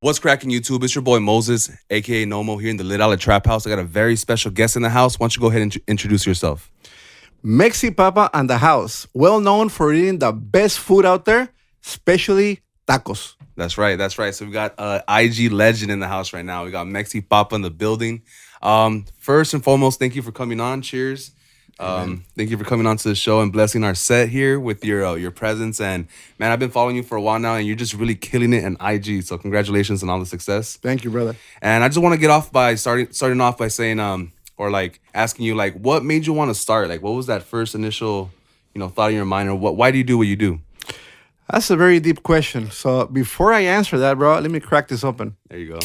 What's cracking, YouTube? It's your boy Moses, aka Nomo, here in the Lit Trap House. I got a very special guest in the house. Why don't you go ahead and introduce yourself? Mexi Papa and the house, well known for eating the best food out there, especially tacos. That's right. That's right. So we got IG legend in the house right now. We got Mexi Papa in the building. First and foremost, thank you for coming on. Cheers. Thank you for coming on to the show and blessing our set here with your presence. And man, I've been following you for a while now, and you're just really killing it in IG. So congratulations on all the success. Thank you, brother. And I just want to get off by starting off by saying or like asking you, like, what made you want to start? Like, what was that first initial thought in your mind, or why do you do what you do? That's a very deep question. So before I answer that, bro, let me crack this open. There you go.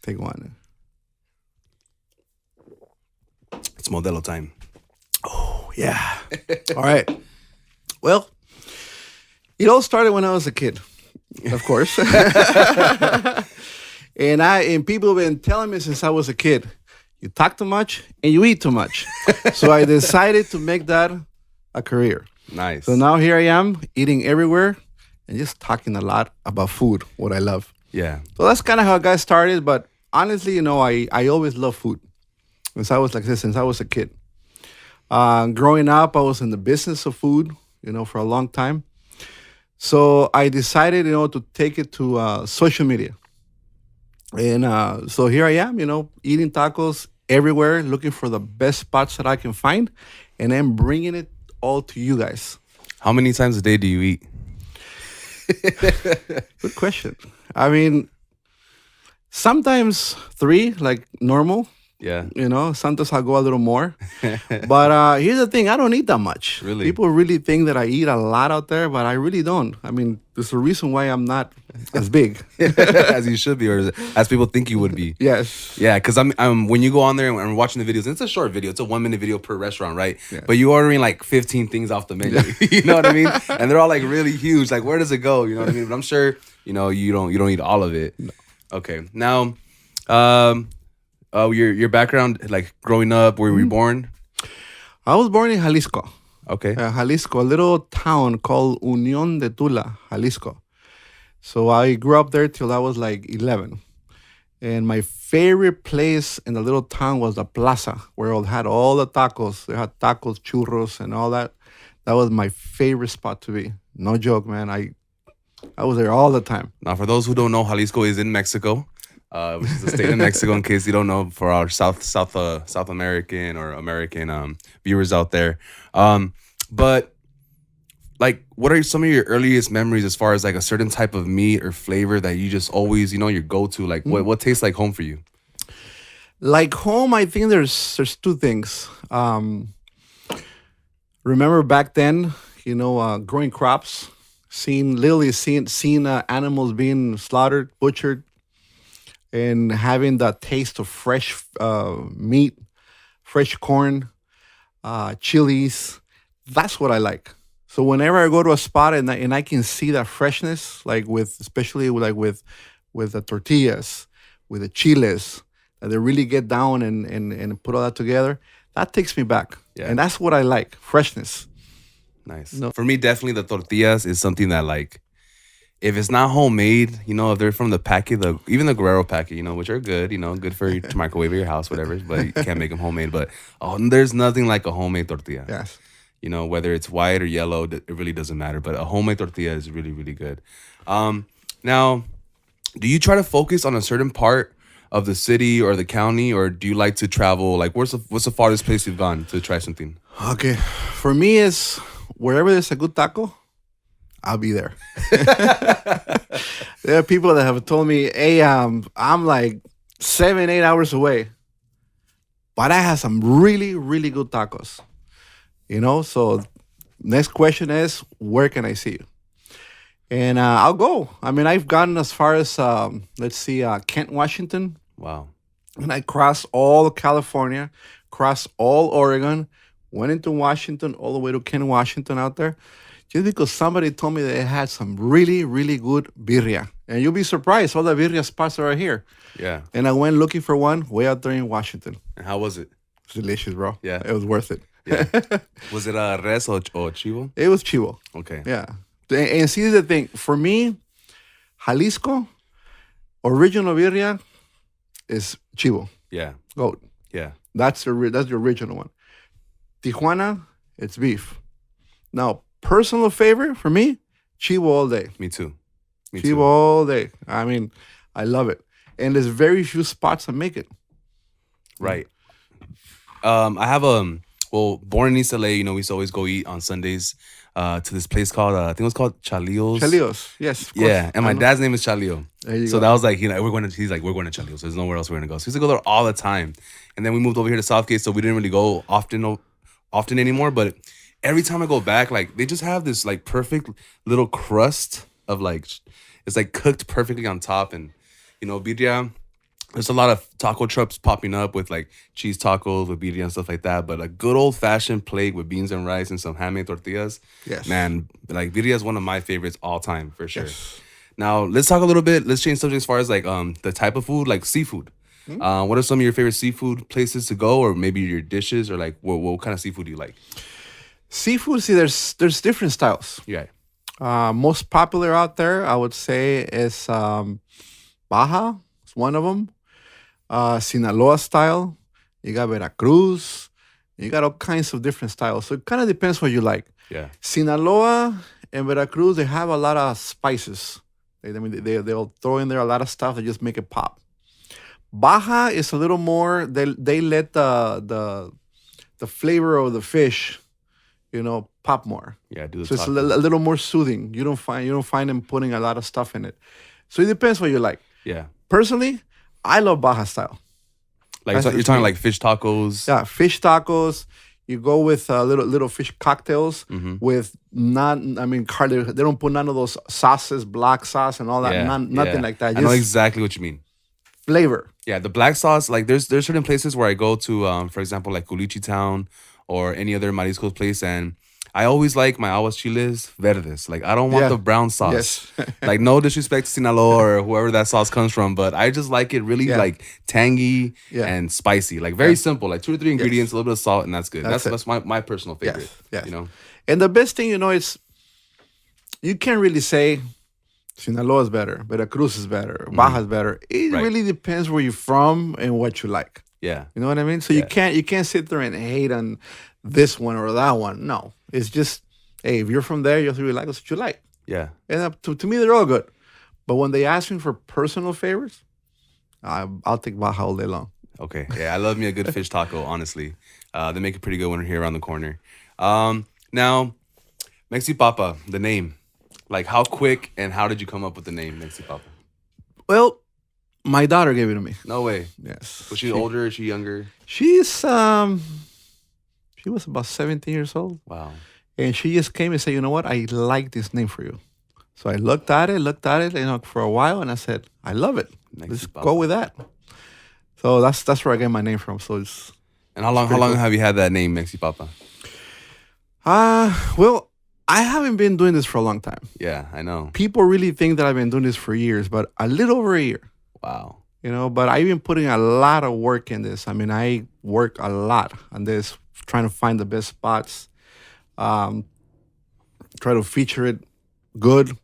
Take one. It's Modelo time. Oh, yeah. All right. Well, it all started when I was a kid, of course. And people have been telling me since I was a kid, you talk too much and you eat too much. So I decided to make that a career. Nice. So now here I am eating everywhere and just talking a lot about food, what I love. Yeah. So that's kind of how I got started. But honestly, I always loved food. Since I was a kid. Growing up, I was in the business of food, for a long time. So I decided, to take it to social media. And so here I am, eating tacos everywhere, looking for the best spots that I can find, and then bringing it all to you guys. How many times a day do you eat? Good question. I mean, sometimes 3, like normal. Yeah. Sometimes I'll go a little more. But here's the thing, I don't eat that much. Really? People really think that I eat a lot out there, but I really don't. I mean, there's a reason why I'm not as big. As you should be, or as people think you would be. Yes. Yeah, because I'm when you go on there and I'm watching the videos, and it's a short video. It's a 1-minute video per restaurant, right? Yeah. But you're ordering like 15 things off the menu. You know what I mean? And they're all like really huge. Like, where does it go? You know what I mean? But I'm sure, you don't eat all of it. No. Okay. Now, your background, like growing up, where were you born? I was born in Jalisco. Okay. Jalisco, a little town called Unión de Tula, Jalisco. So I grew up there till I was like 11. And my favorite place in the little town was the plaza, where it had all the tacos. They had tacos, churros, and all that. That was my favorite spot to be. No joke, man. I was there all the time. Now, for those who don't know, Jalisco is in Mexico. Which is a state in Mexico, in case you don't know, for our South American or American viewers out there. But like, what are some of your earliest memories as far as like a certain type of meat or flavor that you just always, your go-to? Like, what tastes like home for you? Like home, I think there's 2 things. Remember back then, growing crops, seeing animals being slaughtered, butchered, and having the taste of fresh meat, fresh corn, chilies. That's what I like. So whenever I go to a spot and I can see that freshness, like especially with the tortillas, with the chiles, that they really get down and put all that together, that takes me back. Yeah. And that's what I like, freshness. Nice. No. For me, definitely the tortillas is something that, like, if it's not homemade, if they're from the packet, even the Guerrero packet, which are good, good for you to microwave at your house, whatever, but you can't make them homemade. But there's nothing like a homemade tortilla. Yes. Whether it's white or yellow, it really doesn't matter. But a homemade tortilla is really, really good. Now, do you try to focus on a certain part of the city or the county, or do you like to travel? Like, what's the farthest place you've gone to try something? Okay. For me, it's wherever there's a good taco, I'll be there. There are people that have told me, hey, I'm like 7-8 hours away, but I have some really, really good tacos. So next question is, where can I see you? And I'll go. I mean, I've gotten as far as, Kent, Washington. Wow. And I crossed all of California, crossed all Oregon, went into Washington, all the way to Kent, Washington out there. Just because somebody told me that it had some really, really good birria. And you'll be surprised, all the birria spots are here. Yeah. And I went looking for one way out there in Washington. And how was it? It's delicious, bro. Yeah. It was worth it. Yeah. Was it res or chivo? It was chivo. Okay. Yeah. And see the thing, for me, Jalisco, original birria is chivo, Yeah. goat. Yeah. That's the original one. Tijuana, it's beef. Now, personal favorite for me, chivo all day. Me too. Me Chivo too. all day. I mean, I love it. And there's very few spots that make it. Right. I have born in East LA, we used to always go eat on Sundays to this place called I think it was called Chalio's. Chalios, yes, of course. Yeah, and my I know. dad's name is Chalio. There you So go. that was like, he's like, we're going to Chalio's. There's nowhere else we're gonna go. So we used to go there all the time. And then we moved over here to Southgate, so we didn't really go often anymore. But every time I go back, like they just have this like perfect little crust of like it's like cooked perfectly on top. And birria, there's a lot of taco trucks popping up with like cheese tacos with birria and stuff like that. But a good old fashioned plate with beans and rice and some handmade tortillas. Yes. Man, like birria is one of my favorites all time for sure. Yes. Now let's talk a little bit. Let's change subject as far as like the type of food, like seafood. What are some of your favorite seafood places to go, or maybe your dishes, or like what kind of seafood do you like? Seafood, see, there's different styles. Yeah. Most popular out there, I would say, is Baja. It's one of them. Sinaloa style. You got Veracruz. You got all kinds of different styles. So it kind of depends what you like. Yeah. Sinaloa and Veracruz, they have a lot of spices. They'll throw in there a lot of stuff that just make it pop. Baja is a little more. They let the flavor of the fish, pop more. Yeah. Do the So it's a taco. little more soothing. You don't find them putting a lot of stuff in it. So it depends what you like. Yeah. Personally, I love Baja style. Like That's you're just talking me. like fish tacos. Yeah, fish tacos. You go with little fish cocktails with hardly they don't put none of those sauces, black sauce and all that. Yeah. Nothing Yeah. like that. I know Just exactly what you mean. flavor. Yeah, the black sauce, like there's certain places where I go to, for example, like Culichi Town or any other mariscos place, and I always like my aguas chiles verdes. Like I don't want Yeah. the brown sauce. Yes. Like no disrespect to Sinaloa or whoever that sauce comes from, but I just like it really Yeah. like tangy Yeah. and spicy. Like very simple, like 2 or 3 ingredients, a little bit of salt, and that's good. That's That's it. my personal favorite. Yes. You know? And the best thing, it's you can't really say Sinaloa is better, Veracruz is better, Baja is better. It Right. really depends where you're from and what you like. Yeah. You know what I mean? So you can't sit there and hate on this one or that one. No, it's just hey, if you're from there, you really like what you like. Yeah. And to me, they're all good. But when they ask me for personal favorites, I'll take Baja all day long. Okay. Yeah, I love me a good fish taco, honestly. They make a pretty good one here around the corner. Now, Mexi Papa, the name. Like, how quick and how did you come up with the name Mexi Papa? Well, my daughter gave it to me. No way. Yes. Was she older? Is she younger? She's she was about 17 years old. Wow. And she just came and said, you know what? I like this name for you. So I looked at it, for a while, and I said, I love it. Let's Mexi Papa. go with that. So that's where I get my name from. So it's And how long have you had that name, Mexi Papa? well, I haven't been doing this for a long time. Yeah, I know. People really think that I've been doing this for years, but a little over a year. Wow. But I've been putting a lot of work in this. I mean, I work a lot on this, trying to find the best spots, try to feature it good.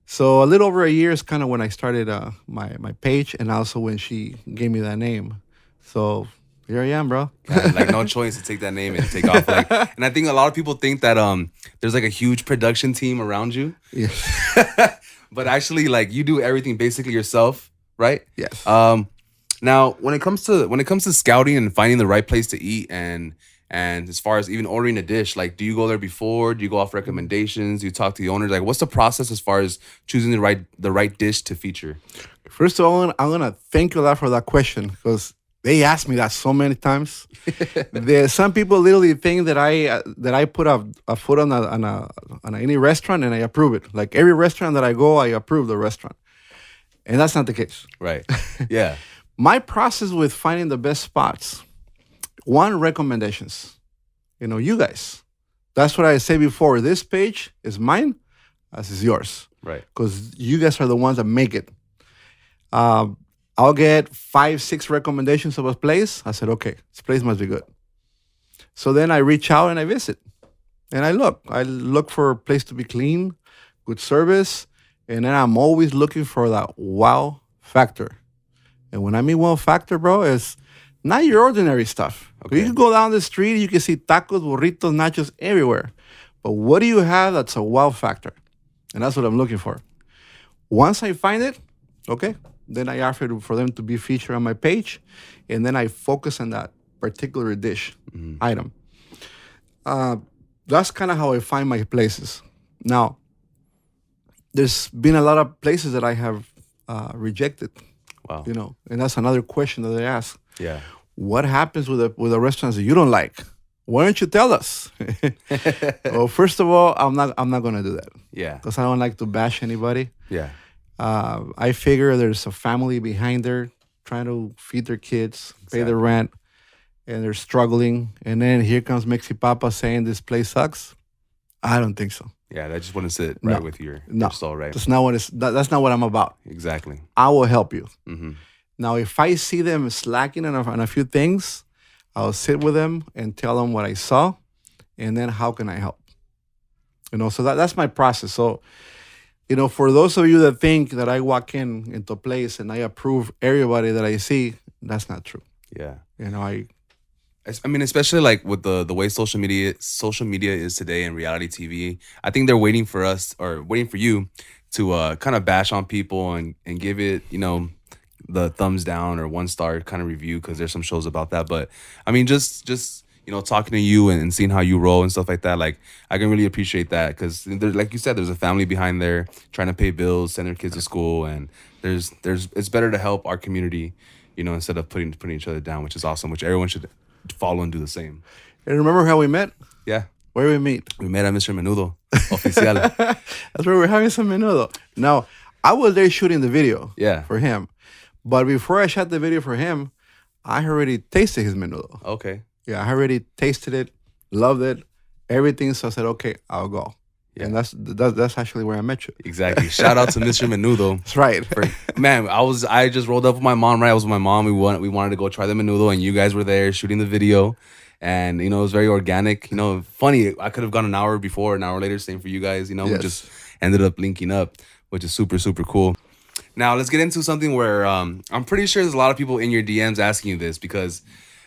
So a little over a year is kind of when I started my page, and also when she gave me that name. So here I am, bro. Yeah, like no choice to take that name and take off. Like, and I think a lot of people think that there's like a huge production team around you, Yes. but actually, like you do everything basically yourself, right? Yes. Now, when it comes to scouting and finding the right place to eat, and as far as even ordering a dish, like do you go there before? Do you go off recommendations? Do you talk to the owners? Like, what's the process as far as choosing the right dish to feature? First of all, I'm gonna thank you a lot for that question because they asked me that so many times. Some people literally think that I put a foot on any restaurant and I approve it. Like every restaurant that I go, I approve the restaurant, and that's not the case. Right. Yeah. My process with finding the best spots, one, recommendations. You guys. That's what I said before. This page is mine, as is yours. Right. Because you guys are the ones that make it. I'll get 5-6 recommendations of a place. I said, okay, this place must be good. So then I reach out and I visit. And I look for a place to be clean, good service, And then I'm always looking for that wow factor. And when I mean wow factor, bro, it's not your ordinary stuff. Okay. You can go down the street, you can see tacos, burritos, nachos everywhere. But what do you have that's a wow factor? And that's what I'm looking for. Once I find it, okay, then I offer for them to be featured on my page. And then I focus on that particular dish, item. That's kind of how I find my places. Now, there's been a lot of places that I have rejected. Wow. You know, and that's another question that they ask. Yeah. What happens with the restaurants that you don't like? Why don't you tell us? Well, first of all, I'm not gonna do that Yeah. because I don't like to bash anybody. Yeah. I figure there's a family behind there trying to feed their kids, pay their rent, and they're struggling. And then here comes Mexi Papa saying this place sucks. I don't think so. Yeah. That just wouldn't sit right No. with your No, soul, right? that's not what that's not what I'm about. Exactly. I will help you. Mm-hmm. Now, if I see them slacking on a few things, I'll sit with them and tell them what I saw, and then how can I help? You know, so that's my process. So, you know, for those of you that think that I walk into a place and I approve everybody that I see, that's not true. Yeah. You know, I mean, especially like with the way social media is today and reality TV. I think they're waiting for us or waiting for you to kind of bash on people and give it, you know, the thumbs down or 1-star kind of review, because there's some shows about that. But I mean, just you know, talking to you and seeing how you roll and stuff like that, like I can really appreciate that, because like you said, there's a family behind there trying to pay bills, send their kids to school, and there's it's better to help our community, you know, instead of putting each other down, which is awesome, which everyone should follow and do the same. and remember how we met? Yeah. Where we meet? We met at Mr. Menudo Oficial. That's where we're having some menudo. Now, I was there shooting the video Yeah. for him. But before I shot the video for him, I already tasted his menudo. Okay. Yeah, I already tasted it, loved it, everything. So I said, okay, I'll go. Yeah. And that's actually where I met you. Exactly. Shout out to Mr. Menudo. That's right. Man, I just rolled up with my mom, right? I was with my mom. We wanted to go try the menudo, and you guys were there shooting the video. And, you know, it was very organic. You know, funny, I could have gone an hour before, an hour later, same for you guys. You know, we Yes. just ended up linking up, which is super, super cool. Now, let's get into something where I'm pretty sure there's a lot of people in your DMs asking you this, because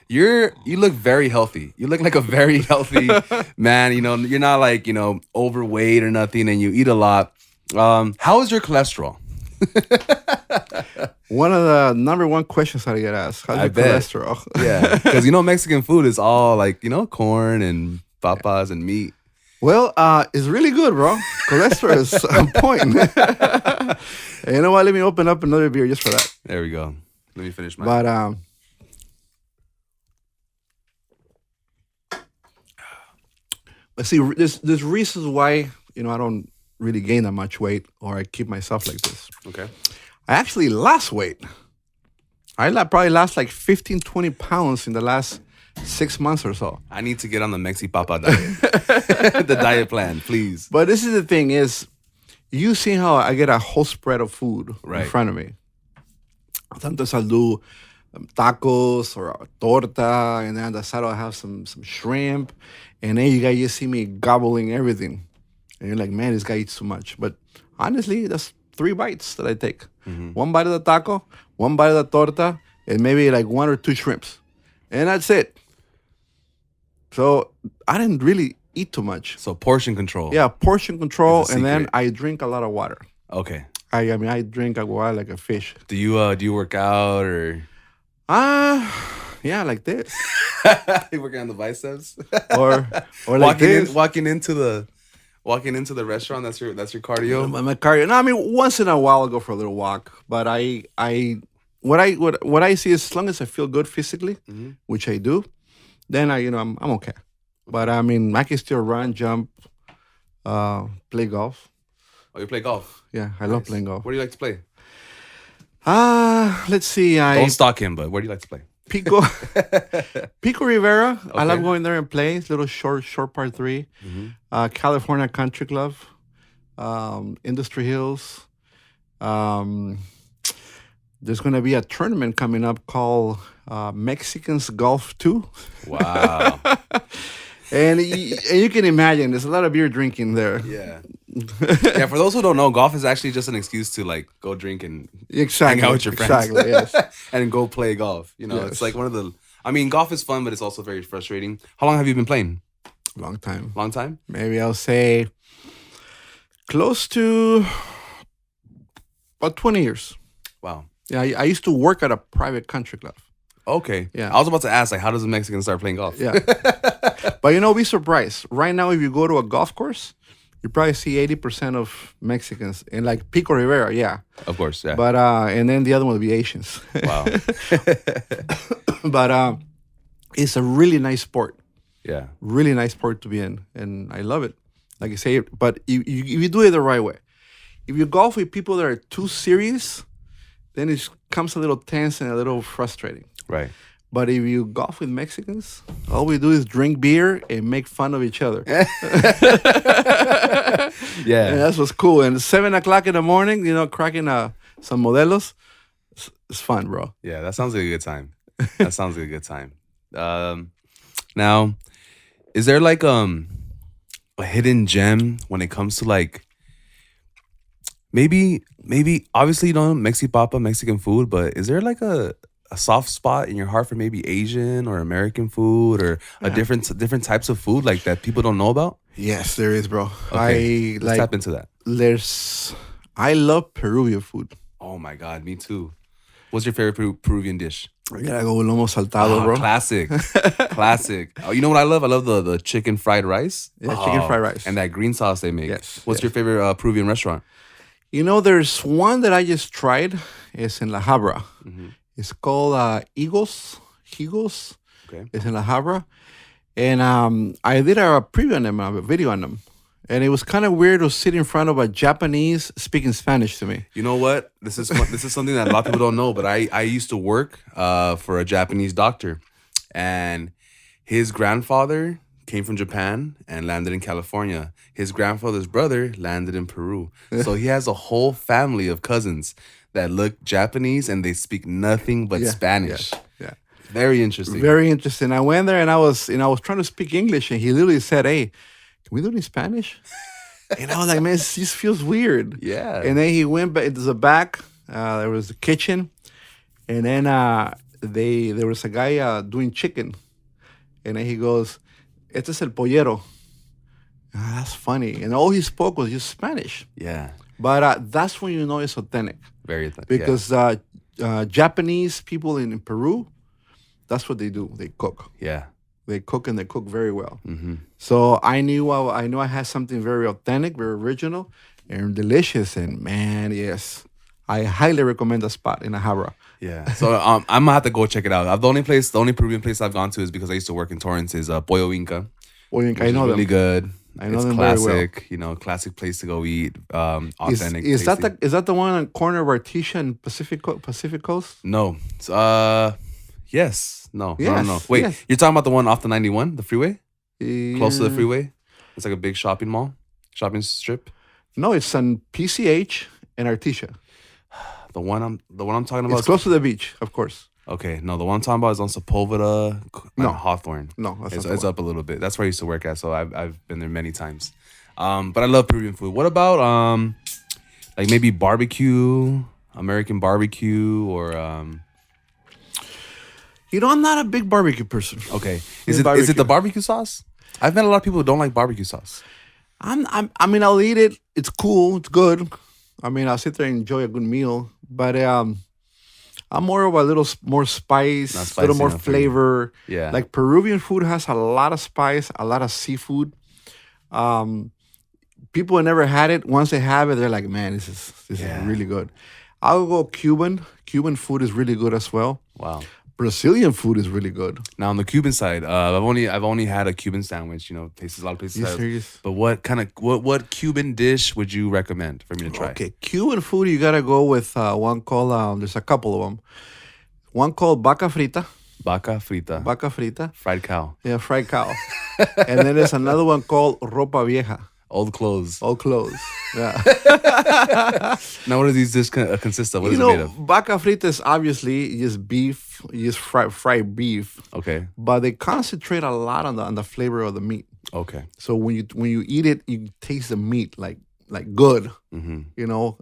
you look very healthy. You look like a very healthy man. You know, you're not like, you know, overweight or nothing, and you eat a lot. How is your cholesterol? One of the number one questions that I get asked, how's I your bet. cholesterol? Yeah, because you know Mexican food is all like, you know, corn and papas and meat. Well, it's really good, bro. Cholesterol is on point. You know what? Let me open up another beer just for that. There we go. Let me finish mine. But but see, there's reasons why, you know, I don't really gain that much weight, or I keep myself like this. Okay. I actually lost weight. Probably lost like 15, 20 pounds in the last 6 months or so. I need to get on the Mexi Papa diet. The diet plan, please. But this is the thing is, you see how I get a whole spread of food Right. in front of me. Sometimes I'll do tacos or a torta, and then on the side I'll have some shrimp. And then you guys just see me gobbling everything. And you're like, man, this guy eats too much. But honestly, that's 3 bites that I take. Mm-hmm. 1 bite of the taco, 1 bite of the torta, and maybe like 1 or 2 shrimps. And that's it. So I didn't really eat too much. So portion control. Yeah, portion control, It's a and then secret. I drink a lot of water. Okay. I mean, I drink agua like a fish. Do you work out or Yeah, like this, you working on the biceps? or like this. Walking into the restaurant. That's your cardio. My cardio. No, I mean, once in a while I'll go for a little walk. But what I see is, as long as I feel good physically, Mm-hmm. which I do, then I'm okay. But I mean, I can still run, jump, play golf. Oh, you play golf. Yeah, I love Nice. playing golf. Where do you like to play? Let's see. Don't stalk him, but where do you like to play? Pico Rivera. I love Okay. going there and play. It's a little short par 3. Mm-hmm. California Country Club, Industry Hills. There's going to be a tournament coming up called Mexicans Golf 2. Wow. And you can imagine there's a lot of beer drinking there. Yeah. Yeah, for those who don't know, golf is actually just an excuse to like go drink and Exactly. hang out with your friends. Exactly. Yes. And go play golf. You know, it's Yes. like one of the. I mean, golf is fun, but it's also very frustrating. How long have you been playing? Long time. Long time? Maybe I'll say close to about 20 years. Wow. Yeah, I used to work at a private country club. Okay. Yeah. I was about to ask, like, how does a Mexican start playing golf? Yeah. But be surprised. Right now, if you go to a golf course, you probably see 80% of Mexicans. And like Pico Rivera, yeah. Of course, yeah. But and then the other one would be Asians. Wow. But it's a really nice sport. Yeah. Really nice sport to be in. And I love it. Like I say, but if you do it the right way. If you golf with people that are too serious, then it comes a little tense and a little frustrating. Right. But if you golf with Mexicans, all we do is drink beer and make fun of each other. Yeah. And that's what's cool. And 7:00 in the morning, cracking some modelos, it's fun, bro. Yeah, that sounds like a good time. That sounds like a good time. Now, is there like a hidden gem when it comes to like maybe obviously Mexi Papa, Mexican food, but is there like a soft spot in your heart for maybe Asian or American food or a different types of food like that people don't know about? Yes, there is, bro. Okay, let's tap into that. I love Peruvian food. Oh my God, me too. What's your favorite Peruvian dish? I gotta go with lomo saltado, bro. Classic. Classic. Oh, you know what I love? I love the chicken fried rice. Yeah, chicken fried rice. And that green sauce they make. Yes, What's your favorite Peruvian restaurant? There's one that I just tried. It's in La Habra. Mm-hmm. It's called Higos. Okay. It's in La Habra. And I did a preview on them, a video on them. And it was kind of weird to sit in front of a Japanese speaking Spanish to me. You know what? This is something that a lot of people don't know, but I used to work for a Japanese doctor. And his grandfather came from Japan and landed in California. His grandfather's brother landed in Peru. So he has a whole family of cousins that look Japanese and they speak nothing but Spanish. Yeah. Very interesting. Very interesting. I went there and I was trying to speak English and he literally said, "Hey, can we do it in Spanish?" And I was like, "Man, this feels weird." Yeah. And then he went back into the back. There was the kitchen. And then there was a guy doing chicken. And then he goes, "Este es el pollero." That's funny. And all he spoke was just Spanish. Yeah. But that's when you know it's authentic. Very authentic. Because Japanese people in Peru, that's what they do. They cook. Yeah. They cook and they cook very well. Mm-hmm. So I knew I had something very authentic, very original, and delicious. And man, yes, I highly recommend the spot in Ahabra. Yeah. So I'm gonna have to go check it out. The only Peruvian place I've gone to is because I used to work in Torrance is Pollo Inca. Well, I know really them. good. I know it's them classic, very well. Classic place to go eat. Authentic. Is tasty. that the one on the corner of Artesia and Pacific Coast? No. Yes. No. Yes, No. Wait, yes. you're talking about the one off the 91, the freeway? Close to the Yeah. freeway? It's like a big shopping shopping strip. No, it's on PCH and Artesia. The one I'm talking about. It's close to the beach, of course. Okay, no, the one I'm talking about is on Sepulveda, No. Hawthorne. No, that's It's not the one. up a little bit. That's where I used to work at, so I've been there many times. But I love Peruvian food. What about like maybe barbecue, American barbecue, or I'm not a big barbecue person. okay, Yeah, is it barbecue. the barbecue sauce? I've met a lot of people who don't like barbecue sauce. I'll eat it. It's cool. It's good. I'll sit there and enjoy a good meal. But I'm more of a little more spice, Not a spicy little more enough for you. flavor. Yeah. Like Peruvian food has a lot of spice, a lot of seafood. People who never had it, once they have it, they're like, "Man, this is really good." I'll go Cuban. Cuban food is really good as well. Wow. Brazilian food is really good. Now on the Cuban side, I've only had a Cuban sandwich. A lot of places. You have- serious? But what Cuban dish would you recommend for me to try? Okay, Cuban food, you gotta go with one called, there's a couple of them. One called vaca frita. Vaca frita, fried cow, Yeah, fried cow. And then there's another one called ropa vieja. old clothes. All clothes. Yeah. Now, what do these dishes consist of? What is You it made know, of? vaca frita is obviously just beef, just fried beef, Okay, but they concentrate a lot on the flavor of the meat. okay, So when you eat it, you taste the meat like like good. Mm-hmm. You know,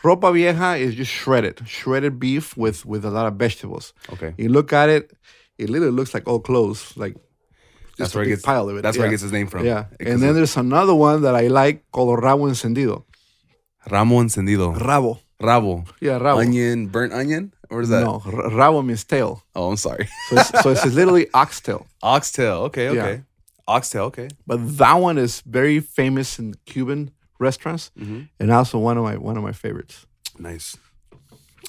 ropa vieja is just shredded beef with a lot of vegetables. Okay. You look at it, it literally looks like old clothes, like That's just a where it big gets. pile of it. That's where it Yeah, gets its name from. yeah. And 'Cause then of there's another one that I like called rabo encendido. Ramo encendido. Rabo, Rabo. yeah, rabo. Onion, burnt onion? Or is that? No, rabo means tail. Oh, I'm sorry. So it's literally oxtail. Oxtail. Okay, Yeah. okay. Oxtail, okay. But that one is very famous in Cuban restaurants, and also one of my favorites. Nice.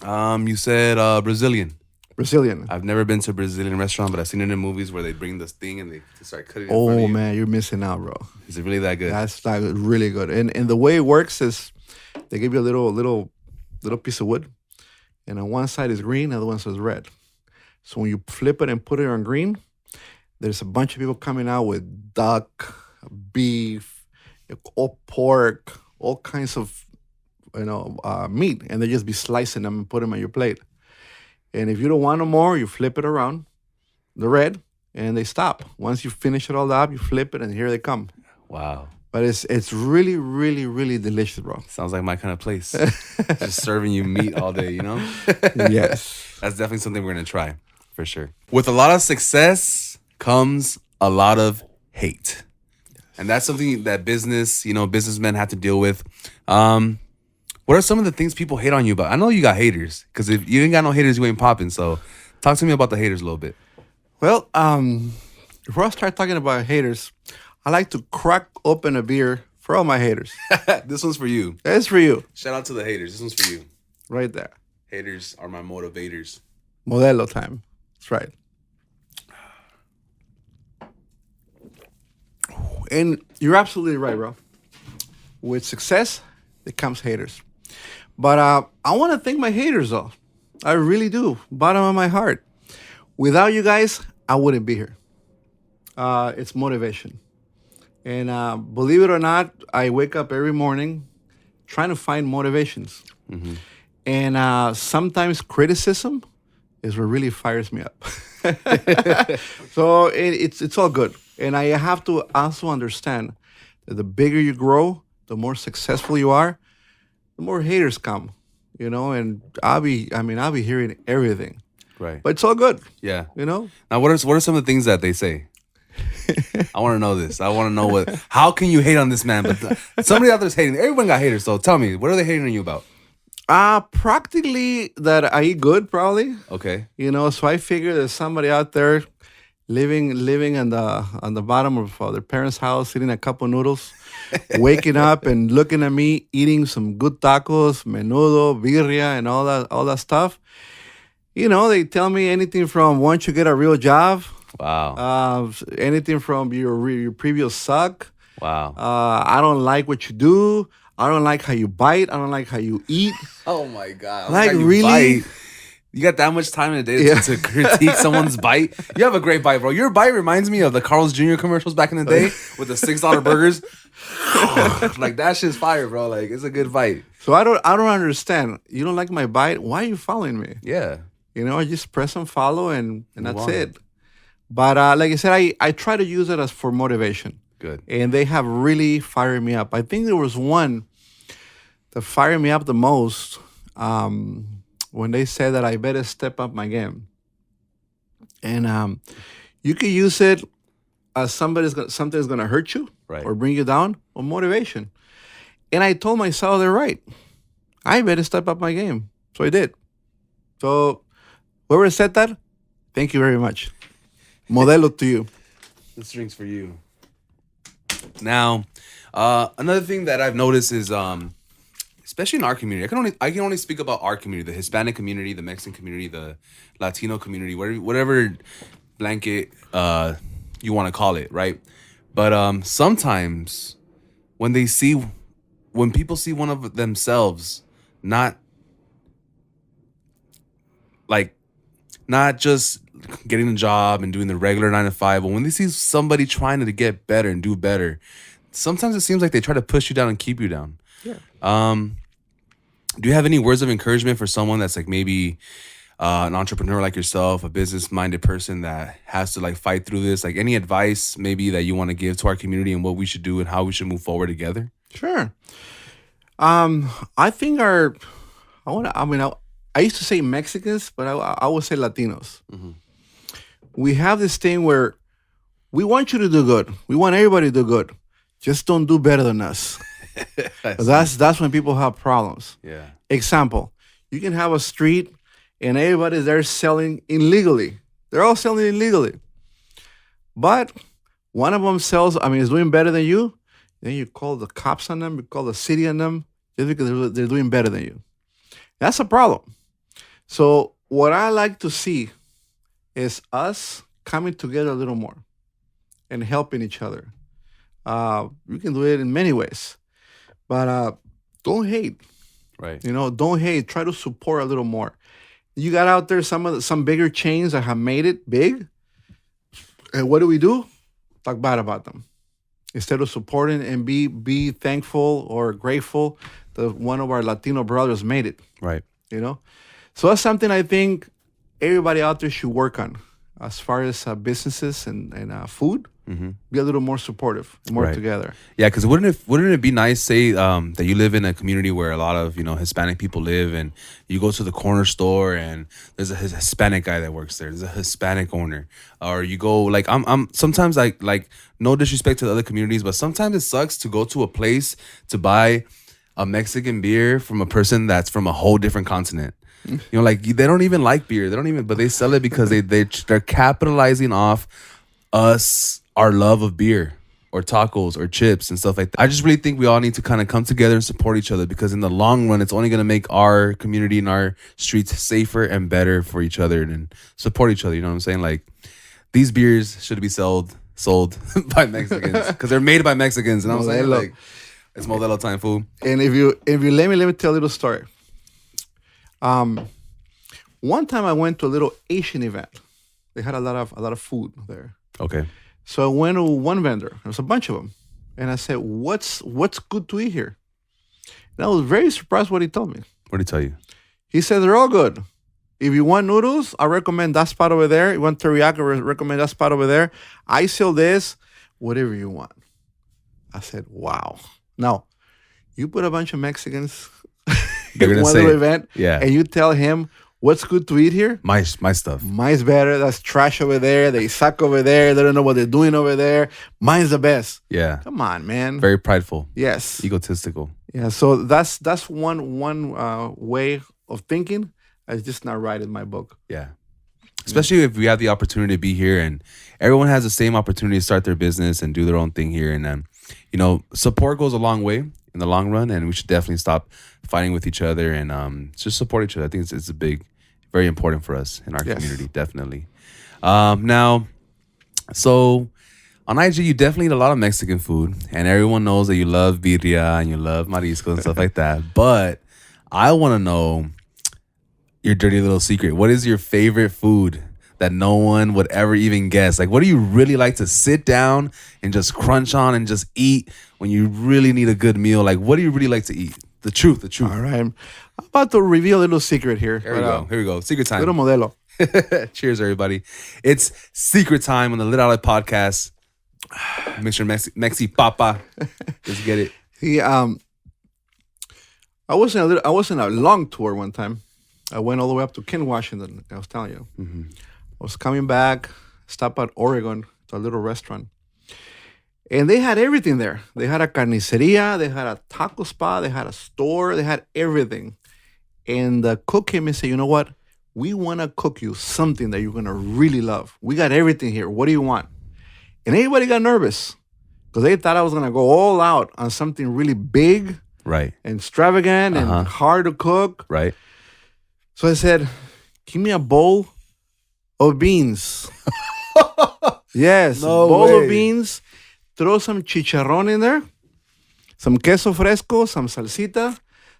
You said Brazilian. Brazilian. I've never been to a Brazilian restaurant, but I've seen it in movies where they bring this thing and they start cutting it in front of Oh you. man, you're missing out, bro. Is it really that good? That's like really good. And the way it works is they give you a little piece of wood, and on one side is green, the other one is red. So when you flip it and put it on green, there's a bunch of people coming out with duck, beef, all pork, all kinds of meat, and they just be slicing them and put them on your plate. And if you don't want no more, you flip it around, the red, and they stop. Once you finish it all up, you flip it, and here they come. Wow. But it's really, really, really delicious, bro. Sounds like my kind of place. Just serving you meat all day, you know? Yes. That's definitely something we're going to try for sure. With a lot of success comes a lot of hate. And that's something that businessmen have to deal with. What are some of the things people hate on you about? I know you got haters, because if you ain't got no haters, you ain't popping. So talk to me about the haters a little bit. Well, before I start talking about haters, I like to crack open a beer for all my haters. This one's for you. That's for you, Shout out to the haters. This one's for you. right there. Haters are my motivators. Modelo time. That's right. And you're absolutely right, bro. With success, there comes haters. But I want to thank my haters, though. I really do. Bottom of my heart. Without you guys, I wouldn't be here. It's motivation. And believe it or not, I wake up every morning trying to find motivations. And sometimes criticism is what really fires me up. So it's all good. And I have to also understand that the bigger you grow, the more successful you are, the more haters come, and I'll be hearing everything. Right. But it's all good, Yeah. you know? Now, what are some of the things that they say? I want to know this. I want to know how can you hate on this man? But somebody out there's hating. Everyone got haters, so tell me, what are they hating on you about? Practically that I eat good, probably. Okay. So I figure there's somebody out there living on the bottom of their parents' house, eating a cup of noodles, waking up and looking at me eating some good tacos, menudo, birria, and all that stuff. They tell me anything from why don't you get a real job? Wow. Anything from your previous suck. Wow. I don't like what you do. I don't like how you bite. I don't like how you eat. Oh my God. Like, how you really? bite. You got that much time in a day to critique someone's bite? You have a great bite, bro. Your bite reminds me of the Carl's Jr. commercials back in the day with the $6 burgers. Like, that shit's fire, bro. Like, it's a good bite. So I don't understand. You don't like my bite? Why are you following me? Yeah. I just press and follow and that's Wow. it. But like I said, I try to use it as for motivation. Good. And they have really fired me up. I think there was one that fired me up the most when they said that I better step up my game. And you can use it as something's going to hurt you, Right. or bring you down, or motivation. And I told myself they're right. I better step up my game. So I did. So whoever said that, thank you very much. Modelo to you. This drink's for you. Now, another thing that I've noticed is, especially in our community, I can only speak about our community, the Hispanic community, the Mexican community, the Latino community, whatever blanket you want to call it, right? But sometimes when people see one of themselves not just getting a job and doing the regular 9 to 5, but when they see somebody trying to get better and do better, sometimes it seems like they try to push you down and keep you down. Yeah. Do you have any words of encouragement for someone that's like maybe an entrepreneur like yourself, a business-minded person that has to like fight through this? Like, any advice maybe that you want to give to our community and what we should do and how we should move forward together? Sure. I think our I want to. I mean, I used to say Mexicans, but I would say Latinos. Hmm. We have this thing where we want you to do good. We want everybody to do good. Just don't do better than us. That's when people have problems. Yeah. Example: you can have a street and everybody's there selling illegally. They're all selling illegally, but one of them sells. I mean, is doing better than you. Then you call the cops on them. You call the city on them just because they're doing better than you. That's a problem. So what I like to see is us coming together a little more and helping each other. We can do it in many ways, but don't hate. Right. Don't hate. Try to support a little more. You got out there some bigger chains that have made it big, and what do? Talk bad about them instead of supporting and be thankful or grateful that one of our Latino brothers made it. Right. So that's something I think everybody out there should work on as far as businesses and food. Hmm. Be a little more supportive, more Right. together. Yeah, because wouldn't it be nice, say, that you live in a community where a lot of Hispanic people live, and you go to the corner store and there's a Hispanic guy that works there. There's a Hispanic owner, or you go like I'm sometimes like no disrespect to the other communities, but sometimes it sucks to go to a place to buy a Mexican beer from a person that's from a whole different continent. Like they don't even like beer. They don't even, but they sell it because they're capitalizing off us, our love of beer or tacos or chips and stuff like that. I just really think we all need to kind of come together and support each other, because in the long run, it's only going to make our community and our streets safer and better for each other, and support each other. You know what I'm saying? Like, these beers should be sold by Mexicans because they're made by Mexicans. And I'm saying, Modelo. like, it's Modelo time, fool. And if you let me tell a little story. One time I went to a little Asian event. They had a lot of food there. Okay. So I went to one vendor. There was a bunch of them, and I said, "What's good to eat here?" And I was very surprised what he told me. What did he tell you? He said they're all good. If you want noodles, I recommend that spot over there. You want teriyaki, I recommend that spot over there. I sell this, whatever you want. I said, "Wow." Now, you put a bunch of Mexicans They're in gonna one say, little event, yeah, and you tell him what's good to eat here. my stuff. Mine's better. That's trash over there. They suck over there. They don't know what they're doing over there. Mine's the best. Yeah. Come on, man. Very prideful, Yes. egotistical. Yeah. So that's one way of thinking. It's just not right in my book. Yeah. Especially if we have the opportunity to be here and everyone has the same opportunity to start their business and do their own thing here. And then, support goes a long way in the long run, and we should definitely stop fighting with each other and just support each other. I think it's a big, very important for us in our Yes. community, definitely. Now, so on IG, you definitely eat a lot of Mexican food, and everyone knows that you love birria and you love mariscos and stuff like that. But I want to know your dirty little secret. What is your favorite food that no one would ever even guess? Like, what do you really like to sit down and just crunch on and just eat when you really need a good meal? Like, what do you really like to eat? The truth. All right. I'm about to reveal a little secret here. Here we go. Secret time. Little modelo. Cheers, everybody. It's secret time on the Lit Outlet podcast. Mr. Mexi Papa. Let's get it. He I was in a long tour one time. I went all the way up to Kent, Washington. I was telling you. Mm-hmm. I was coming back, stopped at Oregon to a little restaurant. And they had everything there. They had a carniceria, they had a taco spot, they had a store, they had everything. And the cook came and said, "You know what? We want to cook you something that you're going to really love. We got everything here. What do you want?" And everybody got nervous because they thought I was going to go all out on something really big Right. and extravagant Uh-huh. and hard to cook. Right. So I said, "Give me a bowl of beans." Yes, No bowl way. of beans. Throw some chicharrón in there, some queso fresco, some salsita,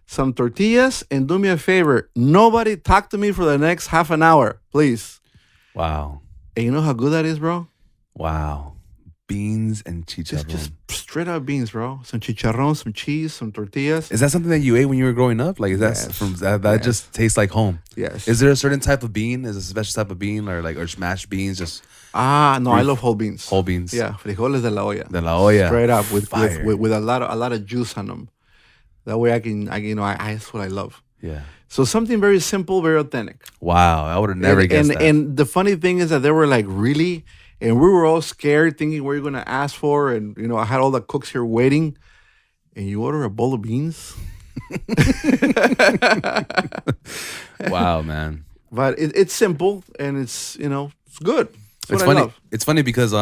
some tortillas, and do me a favor. Nobody talk to me for the next half an hour, please. Wow. And you know how good that is, bro? Wow. beans and chicharron. Just straight up beans, bro. Some chicharron, some cheese, some tortillas. Is that something that you ate when you were growing up? Like, is that Yes. from that Yes. just tastes like home? Yes. Is there a certain type of bean? Is it a special type of bean or mashed beans? Just No, I love whole beans. whole beans. Yeah, frijoles de la olla. De la olla. Straight up with Fire. with a lot of juice on them. That way I can that's what I love. Yeah. So something very simple, very authentic. Wow. I would have never guessed that. And the funny thing is that they were like, really? And we were all scared, thinking what you're going to ask for. And, I had all the cooks here waiting. And you order a bowl of beans? Wow, man. But it's simple and it's good. It's what I funny. love. It's funny because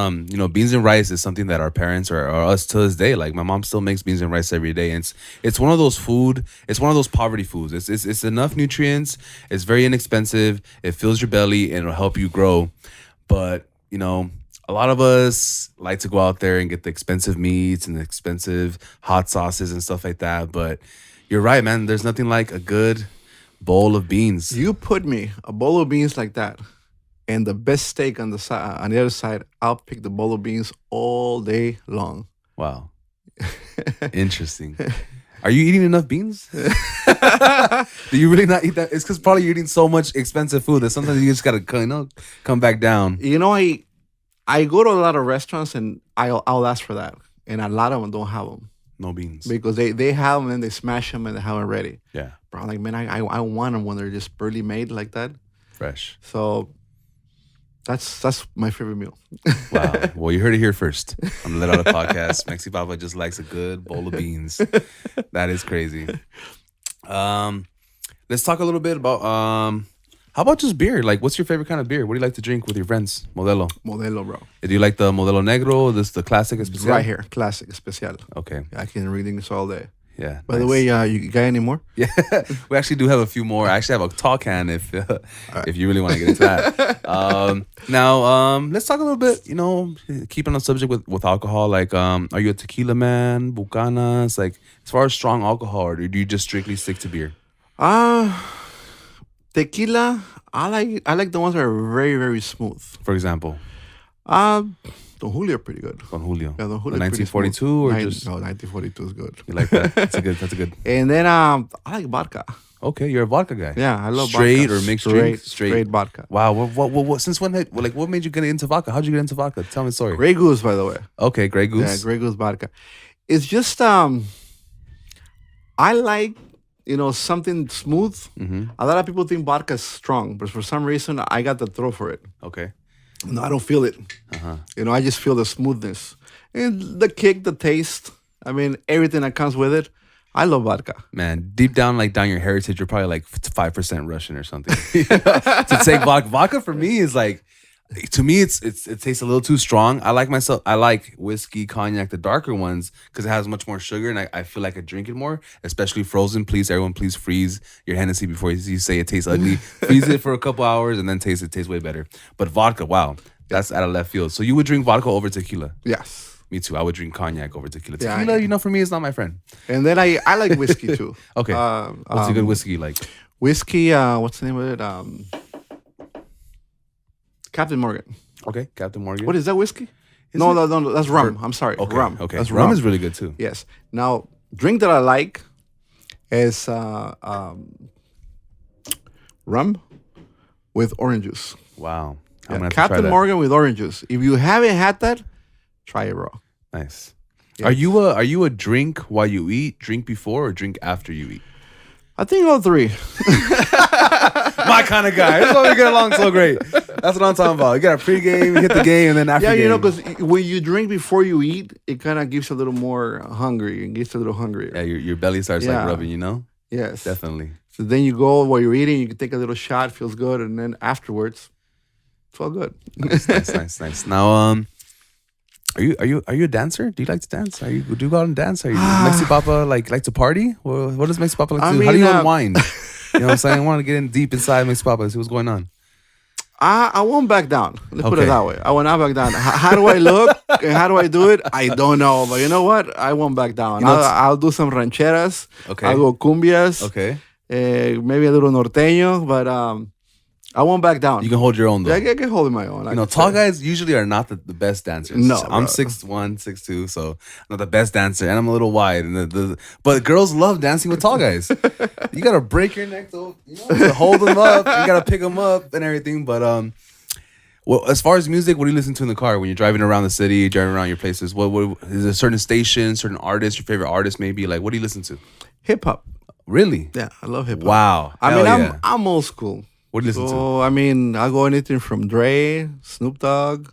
beans and rice is something that our parents or us to this day. Like my mom still makes beans and rice every day. And it's one of those It's one of those poverty foods. It's enough nutrients. It's very inexpensive. It fills your belly and it'll help you grow. But a lot of us like to go out there and get the expensive meats and the expensive hot sauces and stuff like that. But you're right, man. There's nothing like a good bowl of beans. You put me a bowl of beans like that, and the best steak on the side, on the other side, I'll pick the bowl of beans all day long. Wow. Interesting. Are you eating enough beans? Do you really not eat that? It's because probably you're eating so much expensive food that sometimes you just gotta come back down. I go to a lot of restaurants and I'll ask for that, and a lot of them don't have them No beans. because they have them and they smash them and they have them ready. Yeah. But I'm like, man, I want them when they're just barely made like that. Fresh. So that's my favorite meal. Wow. Well, you heard it here first on the Let Out a Podcast. Mexi Papa just likes a good bowl of beans. That is crazy. Let's talk a little bit about how about just beer? Like, what's your favorite kind of beer? What do you like to drink with your friends? Modelo. Modelo, bro. Do you like the Modelo Negro? The classic especial? Right here, classic, especial. Okay. I can read this all day. Yeah. By the way, you got any more? Yeah, we actually do have a few more. I actually have a tall can if you really want to get into that. Now, let's talk a little bit. Keeping on subject with alcohol. Like, are you a tequila man, bucanas? Like, as far as strong alcohol, or do you just strictly stick to beer? Tequila. I like the ones that are very, very smooth. For example, Don Julio pretty good. Don Julio. Yeah, Don Julio. The 1942 or just no 1942 is good. you like that? That's a good. And then I like vodka. Okay, you're a vodka guy. Yeah, I love straight vodka. or mixed drink? Straight vodka. Wow. What? Since when? What made you get into vodka? How'd you get into vodka? Tell me the story. Grey Goose, by the way. Okay, Grey Goose. Yeah, Grey Goose vodka. It's just I like something smooth. Mm-hmm. A lot of people think vodka is strong, but for some reason I got the throw for it. Okay. No, I don't feel it. Uh-huh. I just feel the smoothness and the kick, the taste. I mean, everything that comes with it. I love vodka. Man, deep down, down your heritage, you're probably like 5% Russian or something. To take vodka for me is like, to me, it tastes a little too strong. I like whiskey, cognac, the darker ones, because it has much more sugar, and I feel like I drink it more, especially frozen. Everyone, please freeze your Hennessy before you say it tastes ugly. Freeze it for a couple hours and then taste it. Tastes way better. But vodka, wow, that's out of left field. So you would drink vodka over tequila? Yes. Me too. I would drink cognac over tequila. Yeah, Tequila, for me, is not my friend. And then I like whiskey too. Okay. What's a good whiskey like? Whiskey, what's the name of it? Captain Morgan. Okay, Captain Morgan. What is that whiskey? Is No, it? no, that's rum. I'm sorry. Okay, Rum. Okay. That's rum is really good too. Yes. Now, drink that I like is rum with orange juice. Wow. I'm Yeah, gonna have to try Captain that. Morgan with orange juice. If you haven't had that, try it raw. Nice. Yes. Are you a drink while you eat, drink before, or drink after you eat? I think all three. My kind of guy. That's why we get along so great. That's what I'm talking about. You got a pregame, you hit the game, and then after Yeah, game. because when you drink before you eat, it kind of gives you a little more hungry and gets a little hungrier. Yeah, your belly starts Yeah. rubbing, Yes. Definitely. So then you go while you're eating, you can take a little shot, feels good, and then afterwards, it's all good. Nice. Now, are you a dancer? Do you like to dance? Do you go out and dance? Are you Mexi Papa like to party? What does Mexi Papa like to do? How do you unwind? You know what I'm saying? I want to get in deep inside Mexi Papa and see what's going on. I won't back down. Let's put Okay. it that way. I will not back down. How do I look and how do I do it? I don't know. But you know what? I won't back down. I'll do some rancheras. Okay. I'll go cumbias. Okay. Maybe a little norteño. But I won't back down. You can hold your own, though. Yeah, I can hold my own. You know, tall guys usually are not the best dancers. No, I'm bro. 6'1", 6'2", so I'm not the best dancer, and I'm a little wide. And but girls love dancing with tall guys. You gotta break your neck to hold them up. You gotta pick them up and everything. But well, as far as music, what do you listen to in the car when you're driving around the city, driving around your places? What is there a certain station, certain artist, your favorite artist maybe? Like, what do you listen to? Hip hop. Really? Yeah, I love hip hop. Wow. I mean, Hell yeah. I'm old school. What do you listen to? So I mean, I go anything from Dre, Snoop Dogg,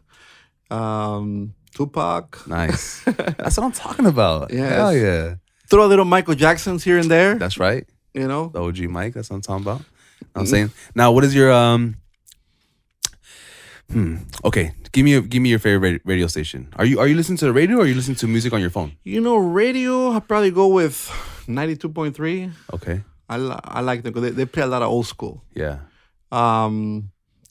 Tupac. Nice. That's what I'm talking about. Yes. Hell yeah. Throw a little Michael Jackson's here and there. That's right. You know. The OG Mike. That's what I'm talking about. I'm saying. Now, what is your Okay, give me your favorite radio station. Are you listening to the radio or are you listening to music on your phone? You know, radio. I probably go with 92.3. Okay. I like them because they play a lot of old school. Yeah.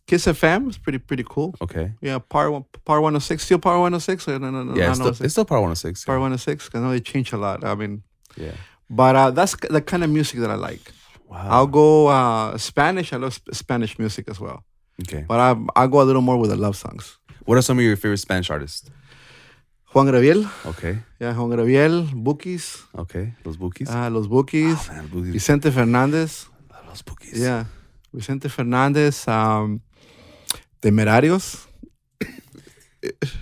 Kiss FM is pretty cool. Okay. Yeah, Power 106, still Power 106. No, Yeah, it's still Power 106. Power 106. I know they change a lot. I mean, Yeah. but that's the kind of music that I like. Wow. I'll go Spanish. I love Spanish music as well. Okay. But I'll go a little more with the love songs. What are some of your favorite Spanish artists? Juan Gabriel. Okay. Yeah, Juan Gabriel. Bukis. Okay. Los Bukis. Los Bukis. Oh, man, Bukis. Vicente Fernandez. Los Bukis. Yeah. Vicente Fernandez. Temerarios.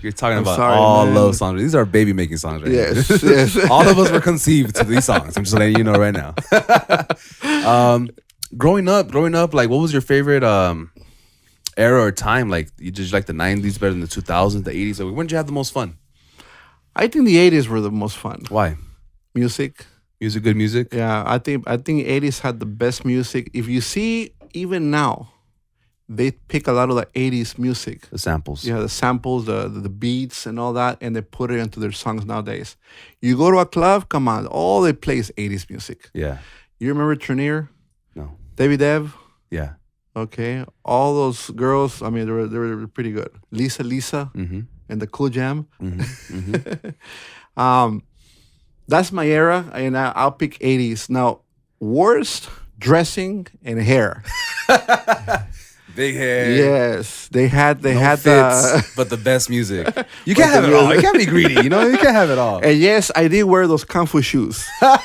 You're talking about sorry, all man. love songs. These are baby making songs, right? Yes, here. yes. All of us were conceived to these songs. I'm just letting you know right now. Growing up, like, what was your favorite era or time? Like, did you like the 90s better than the 2000s, the 80s? Like, when did you have the most fun? I think the 80s were the most fun. Why? Music. Music, good music? Yeah, I think 80s had the best music. If you see, even now, they pick a lot of the 80s music. The samples. Yeah, the samples, the beats and all that, and they put it into their songs nowadays. You go to a club, come on, all they play is 80s music. Yeah. You remember Trinier? No. David Dev? Yeah. Okay. All those girls, I mean, they were pretty good. Lisa Mm-hmm. and the Cool Jam. Mm-hmm. Mm-hmm. That's my era, and I'll pick 80s. Now, worst dressing and hair. Big hair. Yes, they had fits, but the best music. You can't have it all. You can't be greedy. You know, you can't have it all. And yes, I did wear those Kung Fu shoes. What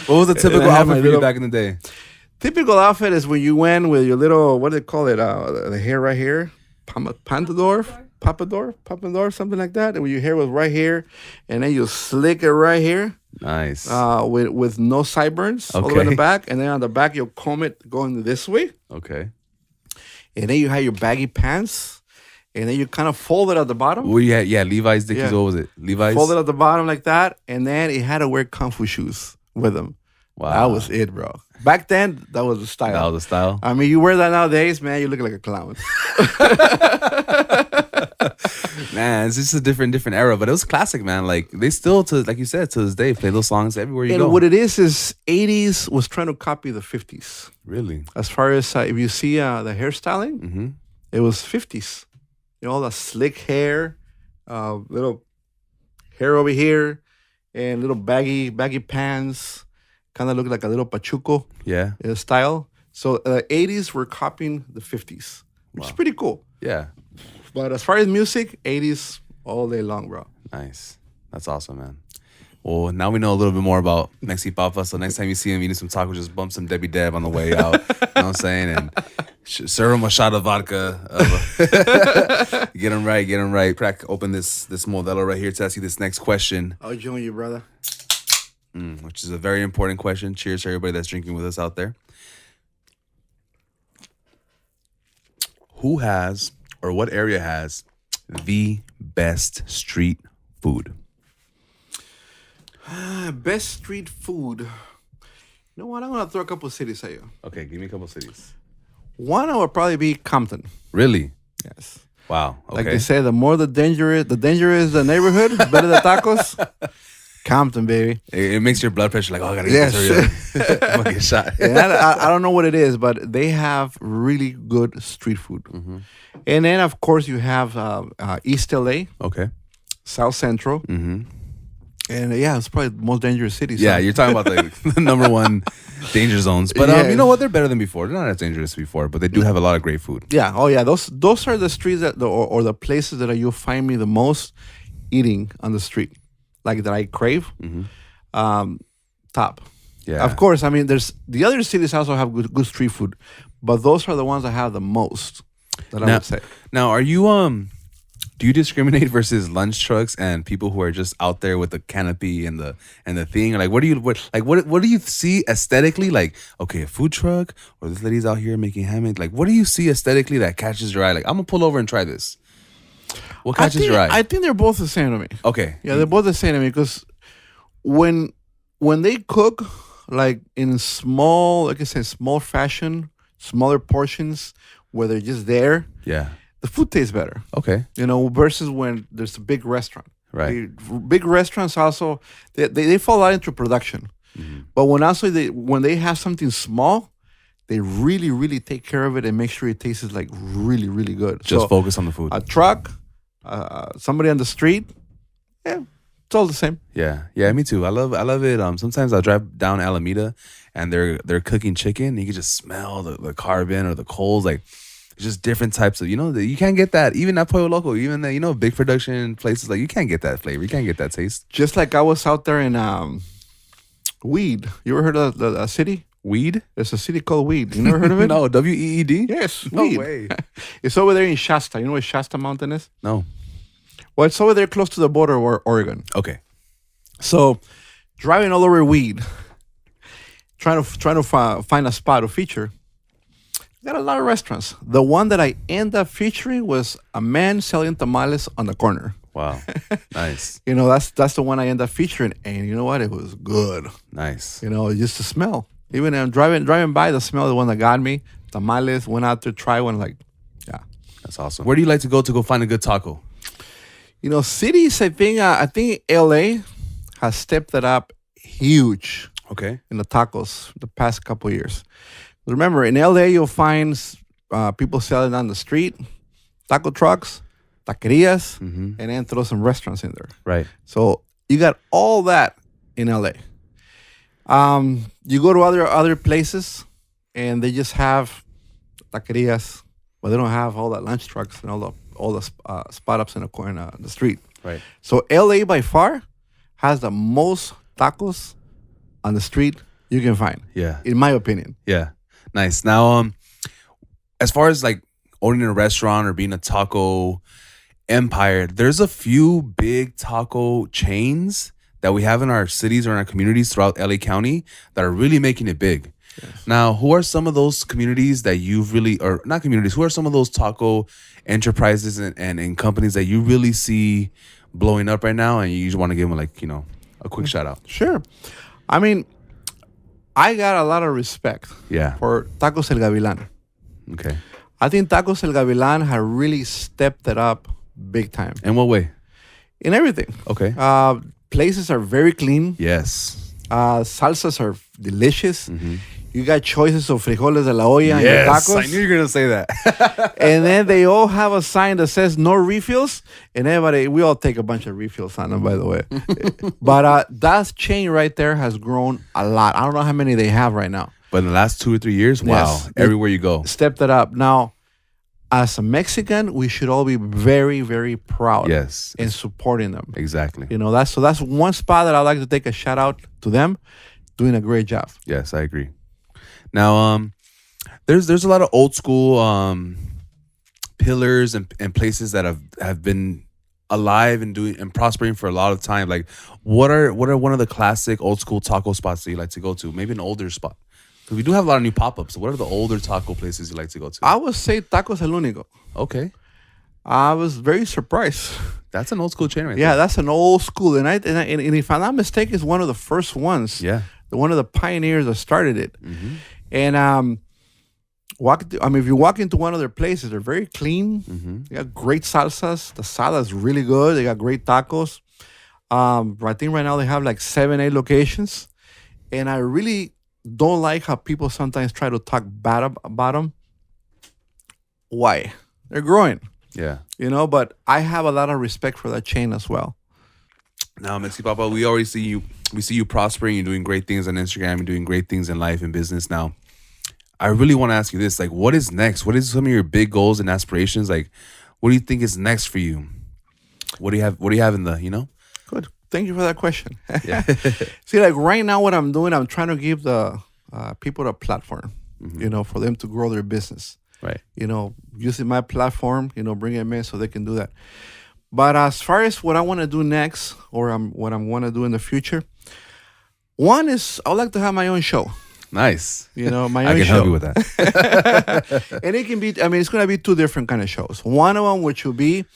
was the typical I had my outfit for you little- back in the day? Typical outfit is when you went with your little, what do they call it? The hair right here, Papador, something like that. And when your hair was right here, and then you slick it right here. Nice. With no sideburns all the way in Okay. the back, and then on the back you comb it going this way, Okay. and then you have your baggy pants, and then you kind of fold it at the bottom, Well, yeah, Levi's, Dickies. Yeah. What was it? Levi's. fold it at the bottom like that, and then it had to wear Kung Fu shoes with them. Wow. That was it, bro. Back then, that was the style. That was the style. I mean, you wear that nowadays, man, you look like a clown. Man, it's just a different era, but it was classic, man. Like, they still, like you said, to this day, play those songs everywhere you And go. what it is 80s was trying to copy the 50s. Really? As far as if you see the hairstyling, Mm-hmm. it was 50s. You know, all the slick hair, little hair over here, and little baggy pants. Kind of look like a little pachuco Yeah. style. So the 80s were copying the 50s, which is pretty cool. Yeah. But as far as music, 80s all day long, bro. Nice. That's awesome, man. Well, now we know a little bit more about Mexi Papa. So next time you see him eating some tacos, just bump some Debbie Deb on the way out. You know what I'm saying? And serve him a shot of vodka. Get him right. Crack open this Modelo right here to ask you this next question, I'll join you, brother. which is a very important question. Cheers to everybody that's drinking with us out there. Who has, or what area has, the best street food? Best street food. You know what? I'm going to throw a couple cities at you. Okay, give me a couple cities. One would probably be Compton. Really? Yes. Wow. Okay. Like they say, the more the dangerous the neighborhood, the better the tacos. Compton, baby. It makes your blood pressure like, oh, I gotta get Yes. this. I'm gonna get shot. And I don't know what it is, but they have really good street food. Mm-hmm. And then, of course, you have East LA, Okay. South Central, Mm-hmm. And it's probably the most dangerous city. Yeah, So. you're talking about the number one danger zones. But you know what? They're better than before. They're not as dangerous as before, but they do have a lot of great food. Yeah. Oh yeah. Those are the streets or the places that you'll find me the most eating on the street, like that I crave. Top. Yeah. Of course. I mean, there's the other cities also have good street food, but those are the ones that have the most. That I would say. Now, are you do you discriminate versus lunch trucks and people who are just out there with the canopy and the thing? Like, what do you see aesthetically? Like, okay, a food truck or this lady's out here making hammock. Like, what do you see aesthetically that catches your eye? Like, I'm gonna pull over and try this. What catches your eye? I think they're both the same to me. Okay. Yeah, they're both the same to me because when they cook like in small, like I said, small fashion, smaller portions where they're just there. Yeah. The food tastes better. Okay. Versus when there's a big restaurant. Right. Big restaurants also they fall out into production. But when they have something small, they really, really take care of it and make sure it tastes like really, really good. Just focus on the food. A truck, somebody on the street, it's all the same. Yeah, me too. I love it. Sometimes I'll drive down Alameda and they're cooking chicken. And you can just smell the carbon or the coals. Like, it's just different types of, you can't get that. Even at Pollo Loco, even the, big production places, like, you can't get that flavor. You can't get that taste. Just like I was out there in Weed. You ever heard of the city? Weed? There's a city called Weed. You never heard of it? No, WEED? Yes, No Weed. way. It's over there in Shasta. You know where Shasta Mountain is? No. Well, it's over there close to the border of Oregon. Okay. So, driving all over Weed, trying to find a spot to feature. Got a lot of restaurants. The one that I ended up featuring was a man selling tamales on the corner. Wow. Nice. That's the one I ended up featuring, and you know what? It was good. Nice. Just the smell. Even I'm driving by, the smell, the one that got me. Tamales. Went out to try one. Like, yeah. That's awesome. Where do you like to go find a good taco? Cities. I think LA has stepped it up huge. Okay. In the tacos the past couple years. Remember, in LA, you'll find people selling on the street, taco trucks, taquerias, and then throw some restaurants in there. Right. So you got all that in LA. You go to other places, and they just have taquerias, but they don't have all that lunch trucks and all the spot ups in the street. Right. So LA by far has the most tacos on the street you can find. Yeah. In my opinion. Yeah. Nice. Now, as far as like owning a restaurant or being a taco empire, there's a few big taco chains that we have in our cities or in our communities throughout LA County that are really making it big. Yes. Now, who are some of those communities that you've really, or not communities, who are some of those taco enterprises and companies that you really see blowing up right now and you just want to give them a quick shout out? Sure. I mean, I got a lot of respect for Tacos El Gavilan. Okay. I think Tacos El Gavilan have really stepped it up big time. In what way? In everything. Okay. Places are very clean. Yes. Salsas are delicious. Mm-hmm. You got choices of frijoles de la olla and your tacos. I knew you were going to say that. And then they all have a sign that says no refills. And we all take a bunch of refills on them, by the way. But that chain right there has grown a lot. I don't know how many they have right now. But in the last 2 or 3 years, wow, everywhere you go. Stepped it up. Now, as a Mexican, we should all be very, very proud in supporting them. Exactly. That's one spot that I'd like to take a shout out to them, doing a great job. Yes, I agree. Now, there's a lot of old school pillars and places that have been alive and doing and prospering for a lot of time. Like, what are one of the classic old school taco spots that you like to go to? Maybe an older spot. Because we do have a lot of new pop-ups. What are the older taco places you like to go to? I would say Tacos El Único. Okay. I was very surprised. That's an old school chain right there. Yeah, that's an old school. And if I'm not mistaken, it's one of the first ones. Yeah. One of the pioneers that started it. Mm-hmm. And if you walk into one of their places, they're very clean. Mm-hmm. They got great salsas. The salad is really good. They got great tacos. I think right now they have like 7-8 locations. And I really don't like how people sometimes try to talk bad about them. Why? They're growing. Yeah. But I have a lot of respect for that chain as well. Now, Mexi Papa, we already see you. We see you prospering. You're doing great things on Instagram. You're doing great things in life and business. Now, I really want to ask you this: like, what is next? What is some of your big goals and aspirations? Like, what do you think is next for you? What do you have? What do you have in the? Good. Thank you for that question. Yeah. See, like right now, what I'm doing, I'm trying to give the people a platform, for them to grow their business. Right. Using my platform, bring them in so they can do that. But as far as what I want to do next, or what I want to do in the future, one is I would like to have my own show. Nice. My I own can show. help you with that. And it can be, it's going to be two different kind of shows. One of them, which will be,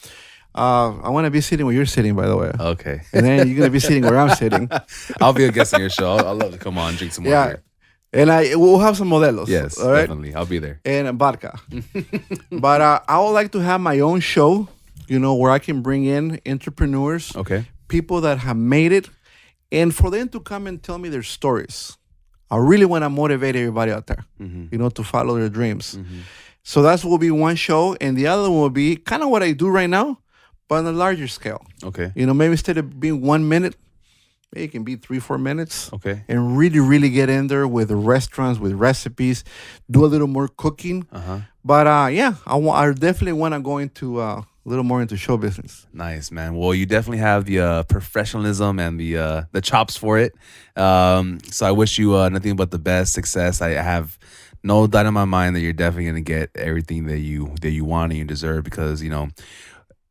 I want to be sitting where you're sitting, by the way. Okay. And then you're going to be sitting where I'm sitting. I'll be a guest on your show. I'll love to come on, drink some more. Yeah. Beer. And we'll have some modelos. Yes, all right? definitely. I'll be there. And vodka. But I would like to have my own show, where I can bring in entrepreneurs, Okay. people that have made it, and for them to come and tell me their stories. I really want to motivate everybody out there, to follow their dreams. So that will be one show. And the other one will be kind of what I do right now, but on a larger scale. Okay. Maybe instead of being 1 minute, maybe it can be 3-4 minutes. Okay. And really, really get in there with the restaurants, with recipes, do a little more cooking. But I definitely want to go into a little more into show business. Nice, man. Well, you definitely have the professionalism and the chops for it. So I wish you nothing but the best success. I have no doubt in my mind that you're definitely gonna get everything that you want and you deserve, because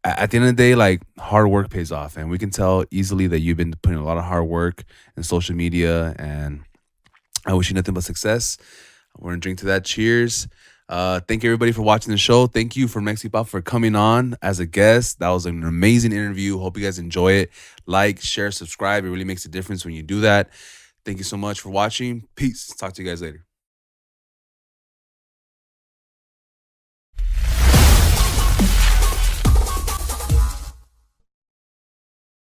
at the end of the day, like, hard work pays off, and we can tell easily that you've been putting a lot of hard work in social media. And I wish you nothing but success. We're gonna drink to that. Cheers. Thank you everybody for watching the show. Thank you for Mexi Papa for coming on as a guest. That was an amazing interview. Hope you guys enjoy it. Like, share, subscribe. It really makes a difference when you do that. Thank you so much for watching. Peace. Talk to you guys later.